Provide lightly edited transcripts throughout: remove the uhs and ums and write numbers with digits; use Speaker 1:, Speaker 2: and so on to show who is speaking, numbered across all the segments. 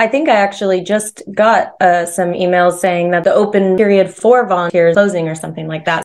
Speaker 1: I think I actually just got some emails saying that the open period for volunteers is closing or something like that.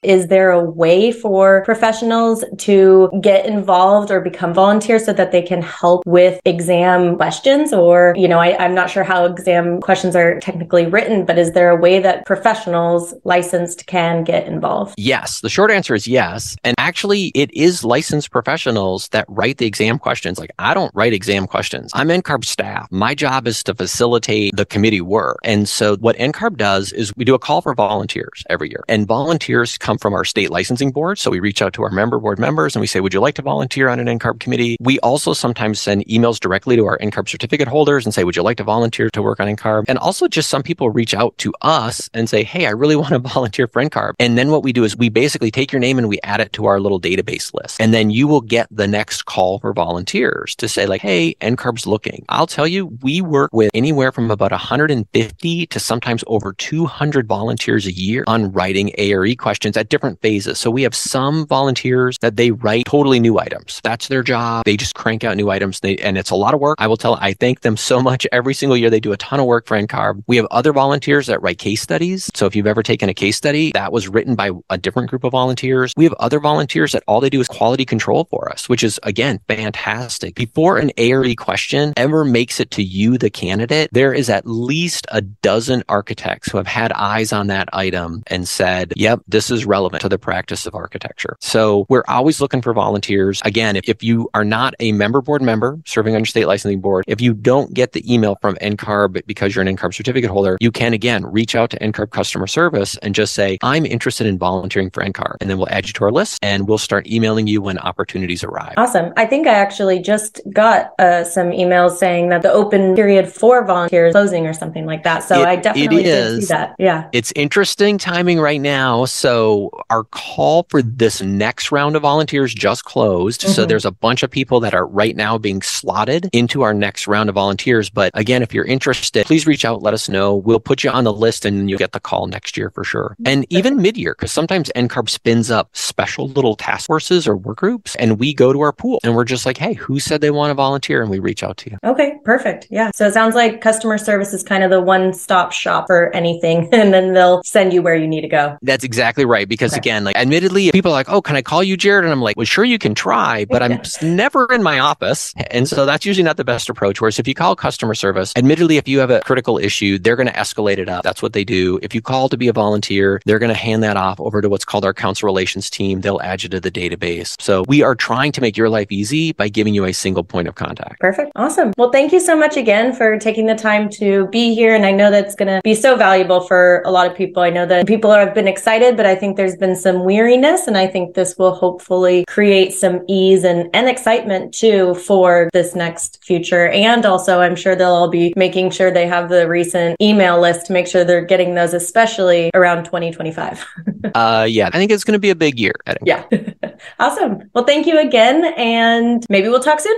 Speaker 1: Is there a way for professionals to get involved or become volunteers so that they can help with exam questions? Or, I'm not sure how exam questions are technically written, but is there a way that professionals licensed can get involved?
Speaker 2: Yes. The short answer is yes. And actually, it is licensed professionals that write the exam questions. Like, I don't write exam questions. I'm NCARB staff. My job is to facilitate the committee work. And so what NCARB does is we do a call for volunteers every year. And volunteers come from our state licensing board. So we reach out to our member board members and we say, would you like to volunteer on an NCARB committee? We also sometimes send emails directly to our NCARB certificate holders and say, would you like to volunteer to work on NCARB? And also just some people reach out to us and say, hey, I really want to volunteer for NCARB. And then what we do is we basically take your name and we add it to our little database list. And then you will get the next call for volunteers to say like, hey, NCARB's looking. I'll tell you, we work with anywhere from about 150 to sometimes over 200 volunteers a year on writing ARE questions at different phases. So we have some volunteers that they write totally new items. That's their job. They just crank out new items and it's a lot of work. I thank them so much. Every single year they do a ton of work for NCARB. We have other volunteers that write case studies. So if you've ever taken a case study, that was written by a different group of volunteers. We have other volunteers that all they do is quality control for us, which is, again, fantastic. Before an ARE question ever makes it to you, the candidate, there is at least a dozen architects who have had eyes on that item and said, yep, this is relevant to the practice of architecture. So we're always looking for volunteers. Again, if you are not a member board member serving on your state licensing board, if you don't get the email from NCARB because you're an NCARB certificate holder, you can, again, reach out to NCARB customer service and just say, I'm interested in volunteering for NCARB. And then we'll add you to our list and we'll start emailing you when opportunities arrive.
Speaker 1: Awesome. I think I actually just got some emails saying that the open period for volunteers is closing or something like that. So I definitely did see that. Yeah.
Speaker 2: It's interesting timing right now. So our call for this next round of volunteers just closed. Mm-hmm. So there's a bunch of people that are right now being slotted into our next round of volunteers. But again, if you're interested, please reach out, let us know. We'll put you on the list and you'll get the call next year for sure. And even mid-year, because sometimes NCARB spins up special little task forces or work groups and we go to our pool and we're just like, hey, who said they want to volunteer? And we reach out to you.
Speaker 1: Okay, perfect. Yeah. So it sounds like customer service is kind of the one-stop shop for anything. And then they'll send you where you need to go.
Speaker 2: That's exactly right. Because again, like admittedly, people are like, oh, can I call you, Jared? And I'm like, well, sure, you can try, but I'm never in my office. And so that's usually not the best approach. Whereas if you call customer service, admittedly, if you have a critical issue, they're going to escalate it up. That's what they do. If you call to be a volunteer, they're going to hand that off over to what's called our council relations team. They'll add you to the database. So we are trying to make your life easy by giving you a single point of contact.
Speaker 1: Perfect. Awesome. Well, thank you so much again for taking the time to be here. And I know that's going to be so valuable for a lot of people. I know that people have been excited, but I think there's been some weariness. And I think this will hopefully create some ease and excitement too for this next future. And also, I'm sure they'll all be making sure they have the recent email list to make sure they're getting those, especially around 2025.
Speaker 2: Yeah, I think it's going to be a big year.
Speaker 1: Yeah. Awesome. Well, thank you again. And maybe we'll talk soon.